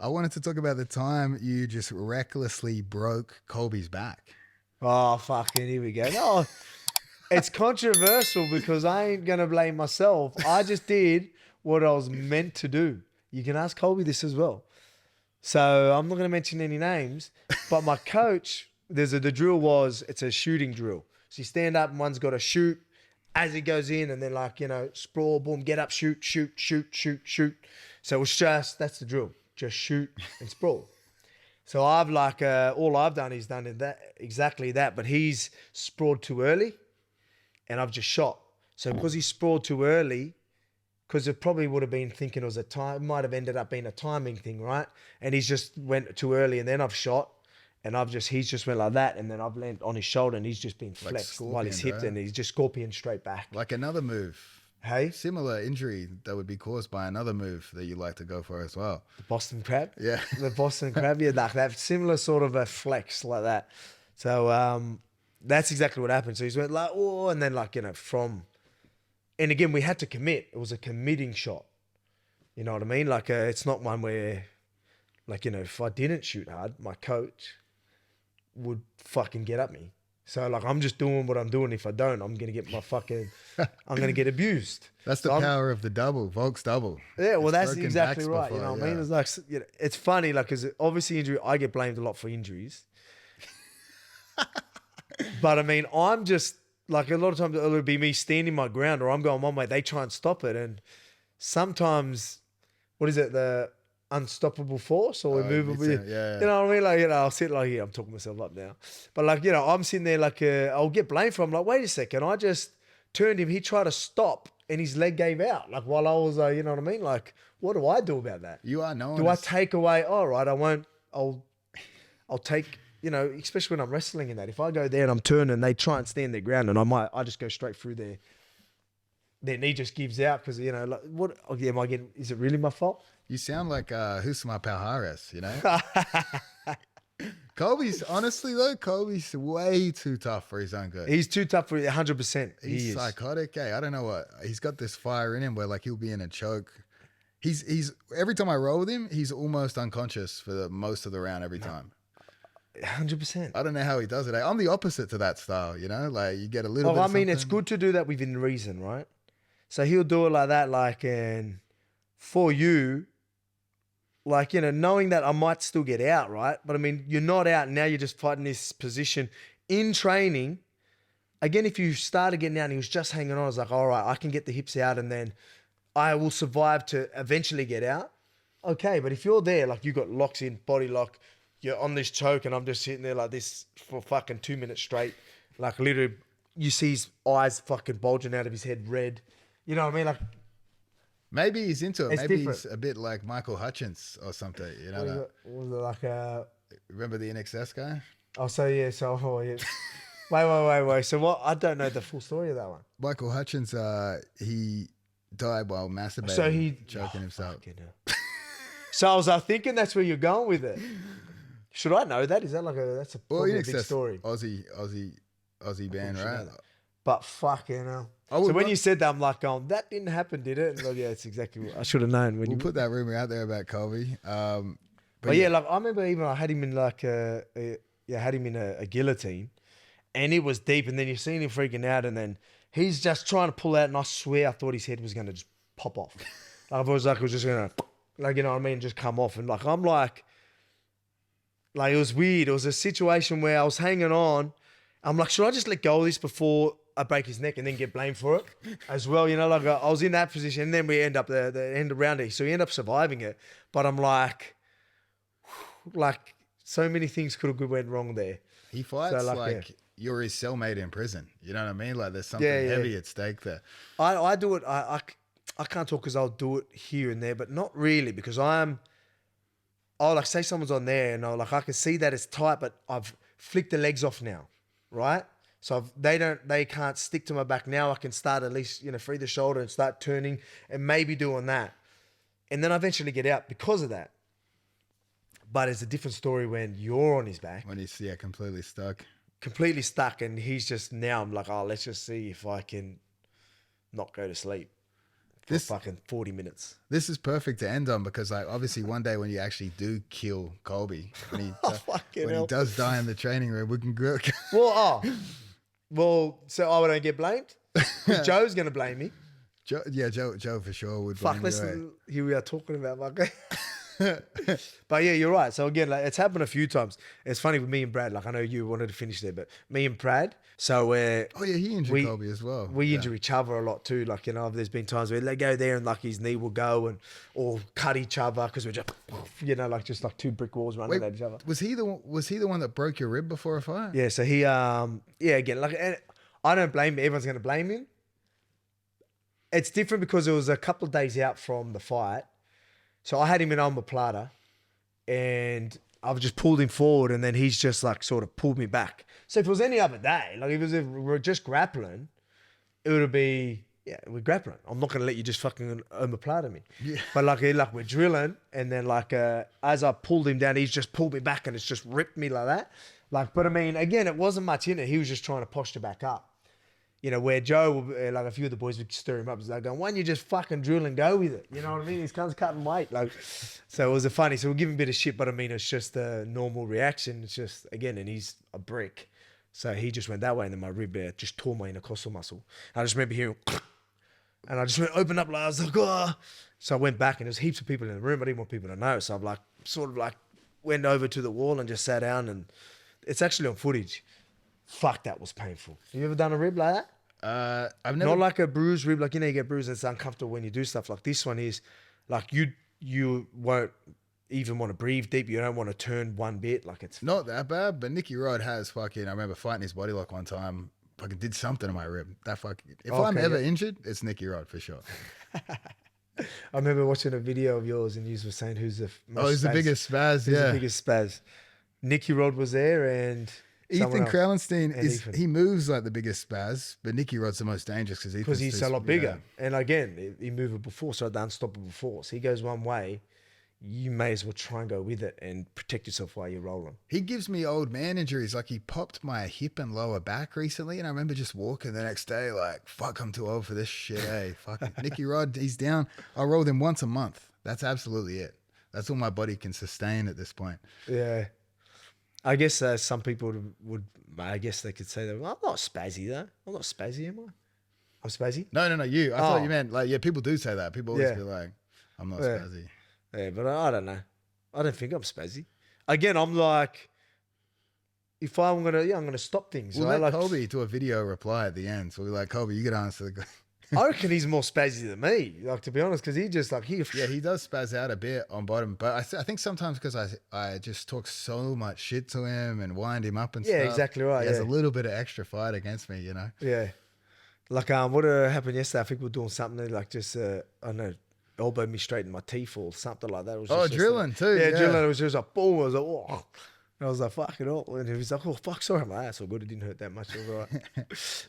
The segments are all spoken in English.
I wanted to talk about the time you just recklessly broke Colby's back. Oh, fucking, here we go. No, it's controversial because I ain't going to blame myself. I just did what I was meant to do. You can ask Colby this as well. So I'm not going to mention any names, but my coach, the drill was, it's a shooting drill. So you stand up and one's got to shoot as it goes in and then sprawl, boom, get up, shoot, shoot, shoot, shoot, shoot. So it's just, that's the drill. Just shoot and sprawl. So I've all I've done is done that exactly that, but he's sprawled too early and I've just shot. So because he sprawled too early, because it probably would have been thinking it was might have ended up being a timing thing, right? And he's just went too early and then I've shot and he's just went like that and then I've landed on his shoulder and he's just been flexed while he's hit and he's just scorpion straight back. Like another move. Hey? Similar injury that would be caused by another move that you like to go for as well. The Boston Crab? Yeah. The Boston Crab, yeah, like that similar sort of a flex like that. So that's exactly what happened. So he's went like, oh, and then and again, we had to commit. It was a committing shot. You know what I mean? It's not one where, if I didn't shoot hard, my coach would fucking get at me. So I'm just doing what I'm doing. If I don't, I'm going to get I'm going to get abused. That's the power of the double, Volk's double. Yeah, well, that's exactly right. You know what I mean? It's it's funny, because obviously injury, I get blamed a lot for injuries. But I mean, I'm just, a lot of times it'll be me standing my ground or I'm going one way, they try and stop it. And sometimes, what is it? The unstoppable force or immovable? Yeah. You know what I mean? I'll sit here, I'm talking myself up now. But I'm sitting there I'll get blamed for it. I'm like, wait a second, I just turned him, he tried to stop and his leg gave out. While I was, you know what I mean? What do I do about that? You are known. Do I take away, all right, I won't, I'll take, especially when I'm wrestling in that. If I go there and I'm turning and they try and stand their ground and I just go straight through their knee just gives out because, what, am I getting, is it really my fault? You sound like Husma Palhares, Colby's way too tough for his own good. He's too tough for 100%. He's psychotic. Hey, I don't know what. He's got this fire in him where he'll be in a choke. He's every time I roll with him, he's almost unconscious for most of the round every time. 100%. I don't know how he does it. I'm the opposite to that style, you get a little bit of it's good to do that within reason, right? So he'll do it like that, and for you, knowing that I might still get out, right? But I mean, you're not out now. You're just fighting this position in training. Again, if you started getting out and he was just hanging on, I was like, all right, I can get the hips out and then I will survive to eventually get out. Okay, but if you're there, you got locks in, body lock, you're on this choke and I'm just sitting there like this for fucking 2 minutes straight. Literally, you see his eyes fucking bulging out of his head red. You know what I mean? Maybe he's into it. Maybe different. He's a bit like Michael Hutchins or something. Was it remember the NXS guy? Wait. So what? I don't know the full story of that one. Michael Hutchins, he died while masturbating. So choking himself. So I was thinking that's where you're going with it. Should I know that? Is that that's a big story? Aussie band, right? But fucking hell. So when you said that, I'm that didn't happen, did it? And yeah, it's exactly what I should have known. We'll put that rumor out there about Colby. But yeah, I remember even I had him in a guillotine, and it was deep. And then you've seen him freaking out, and then he's just trying to pull out, and I swear I thought his head was going to just pop off. I was it was just going to, you know what I mean, just come off. And I'm it was weird. It was a situation where I was hanging on. I'm like, should I just let go of this before I break his neck and then get blamed for it as well? I was in that position, and then we end up the end of round. So we end up surviving it. But I'm so many things could have went wrong there. He fights you're his cellmate in prison. You know what I mean? There's something heavy at stake there. I do it. I can't talk because I'll do it here and there, but not really because say someone's on there and I can see that it's tight, but I've flicked the legs off now, right? So they can't stick to my back now. I can start at least, free the shoulder and start turning and maybe doing that. And then I eventually get out because of that. But it's a different story when you're on his back. When he's completely stuck. Completely stuck, and he's just, now I'm let's just see if I can not go to sleep. for fucking 40 minutes. This is perfect to end on because, like, obviously, one day when you actually do kill Colby, when he does die in the training room, we can go. Well, so I don't get blamed. Joe's gonna blame me. Joe for sure would blame you. Here we are talking about my but yeah, you're right. So again, like, it's happened a few times. It's funny with me and Brad. Like, I know you wanted to finish there, but me and Brad. So he injured Colby as well. We injure each other a lot too. Like, you know, there's been times where they go there and like his knee will go or cut each other because we're just, you know, like just like two brick walls running at each other. Was he the one that broke your rib before a fight? Yeah. So he again, like, and I don't blame him. Everyone's gonna blame him. It's different because it was a couple of days out from the fight. So I had him in omoplata and I've just pulled him forward and then he's just like sort of pulled me back. So if it was any other day, like if we're just grappling, it would be, we're grappling. I'm not going to let you just fucking omoplata me. Yeah. But like we're drilling and then like as I pulled him down, he's just pulled me back and it's just ripped me like that. Like, but I mean, again, it wasn't much in it. He was just trying to posture back up. You know, where Joe, like a few of the boys would stir him up. He's like going, why don't you just fucking drill and go with it? You know what I mean? He's cutting weight. Like, so it was funny. So we'll give him a bit of shit, but I mean, it's just a normal reaction. It's just, again, and he's a brick. So he just went that way and then my rib just tore my intercostal muscle. I just remember hearing, and I just went, open up, like, I was like, oh. So I went back and there's heaps of people in the room. I didn't want people to know. So I've like, sort of like went over to the wall and just sat down and it's actually on footage. Fuck, that was painful. Have you ever done a rib like that? I've never. Not like a bruised rib, like, you know, you get bruised and it's uncomfortable when you do stuff. Like this one is, like, you won't even want to breathe deep. You don't want to turn one bit. Like, it's not that bad, but Nicky Rod has fucking. I remember fighting his body lock one time. Fucking did something to my rib. That fucking. If I'm ever injured, it's Nicky Rod for sure. I remember watching a video of yours and you were saying who's the most who's the biggest spaz? Who's the biggest spaz? Nicky Rod was there and Ethan Krauenstein he moves like the biggest spaz, but Nicky Rod's the most dangerous because he's a lot bigger. And again, he moved before, so the unstoppable force. He goes one way, you may as well try and go with it and protect yourself while you're rolling. He gives me old man injuries. Like he popped my hip and lower back recently, and I remember just walking the next day like, fuck, I'm too old for this shit, eh? Fuck, Nicky Rod, he's down. I roll him once a month. That's absolutely it. That's all my body can sustain at this point. Yeah. I guess some people would, I guess they could say that, well, I'm not spazzy though. I'm not spazzy, am I? I'm spazzy? No, you. I thought you meant like, yeah, people do say that. People always be like, I'm not spazzy. Yeah, but I don't know. I don't think I'm spazzy. Again, I'm like, if I'm going to, I'm going to stop things. We'll right? let Colby do a video reply at the end. So we're like, Colby, you got to answer the I reckon he's more spazzy than me, like, to be honest, because he just like he does spaz out a bit on bottom, but I think sometimes because I just talk so much shit to him and wind him up and stuff. Yeah, exactly right. He has a little bit of extra fight against me, you know. Yeah, like what happened yesterday? I think we were doing something like just I don't know, elbowed me straight in my teeth or something like that. It was drilling too. Yeah, drilling. It was just like boom. I was like, oh. And I was like, fuck it all. And he was like, oh fuck, sorry, I'm like, that's all good. It didn't hurt that much. It was all right.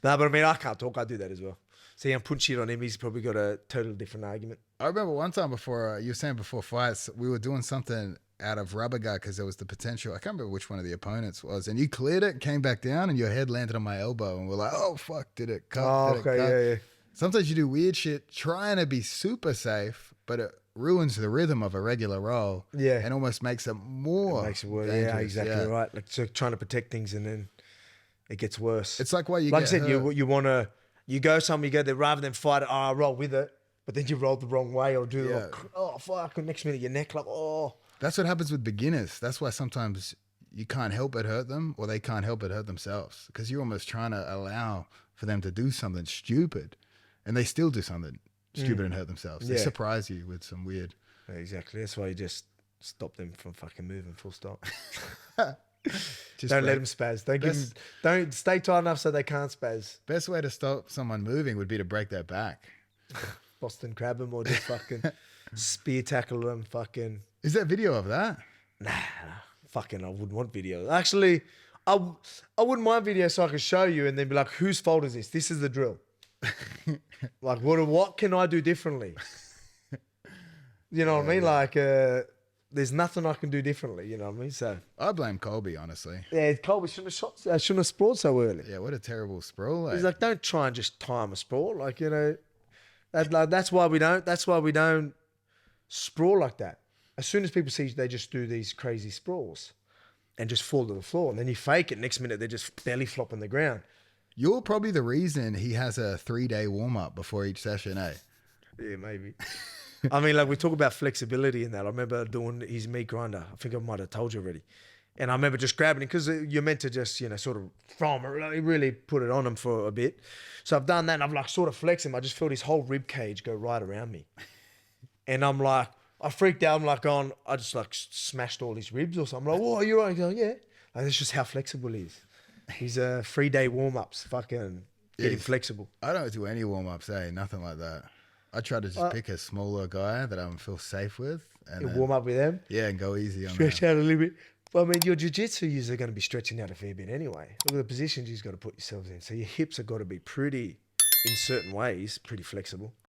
No, but I mean, I can't talk. I do that as well. See, I'm putting shit on him. He's probably got a totally different argument. I remember one time before, you were saying before fights, we were doing something out of rubber guard because there was the potential. I can't remember which one of the opponents was. And you cleared it, came back down, and your head landed on my elbow. And we're like, oh, fuck, did it cut? Oh, did it cut? Yeah. Sometimes you do weird shit trying to be super safe, but it ruins the rhythm of a regular roll. Yeah. And almost makes it more. It makes it worse. Yeah, exactly right. Like, so trying to protect things and then it gets worse. It's like why you like get I said, hurt. you want to. You go somewhere, you go there, rather than fight it, I roll with it, but then you roll the wrong way or do like, oh, fuck, and next minute your neck, like, oh. That's what happens with beginners. That's why sometimes you can't help but hurt them or they can't help but hurt themselves because you're almost trying to allow for them to do something stupid and they still do something stupid and hurt themselves. They surprise you with some weird. Yeah, exactly. That's why you just stop them from fucking moving, full stop. Don't let them spaz. Don't stay tight enough so they can't spaz. Best way to stop someone moving would be to break their back. Boston crab them or just fucking spear tackle them. Fucking. Is there video of that? Nah, fucking. I wouldn't want video. Actually, I wouldn't mind video so I could show you and then be like, whose fault is this? This is the drill. Like, what can I do differently? You know what I mean? Like, there's nothing I can do differently, you know what I mean? So I blame Colby, honestly. Yeah, Colby shouldn't have sprawled so early. Yeah, what a terrible sprawl. He's like, don't try and just time a sprawl. Like, you know, That's why we don't. That's why we don't sprawl like that. As soon as people see you, they just do these crazy sprawls and just fall to the floor, and then you fake it. Next minute they're just belly flopping the ground. You're probably the reason he has a 3-day warm up before each session, eh? Yeah, maybe. I mean, like we talk about flexibility in that. I remember doing his meat grinder. I think I might have told you already. And I remember just grabbing it because you're meant to just, sort of from really put it on him for a bit. So I've done that and I've like sort of flexed him. I just felt his whole rib cage go right around me. And I'm like, I freaked out. I'm like I just like smashed all his ribs or something. I'm like, whoa, you're right. Going, yeah. Like, that's just how flexible he is. He's 3-day warm-ups. Fucking get him flexible. I don't do any warm-ups, eh? Nothing like that. I try to just pick a smaller guy that I feel safe with. And You warm up with them. Yeah, and go easy on Stretch them. out a little bit. Well, I mean, your jiu-jitsu users are going to be stretching out a fair bit anyway. Look at the positions you've got to put yourselves in. So your hips have got to be pretty, in certain ways, pretty flexible.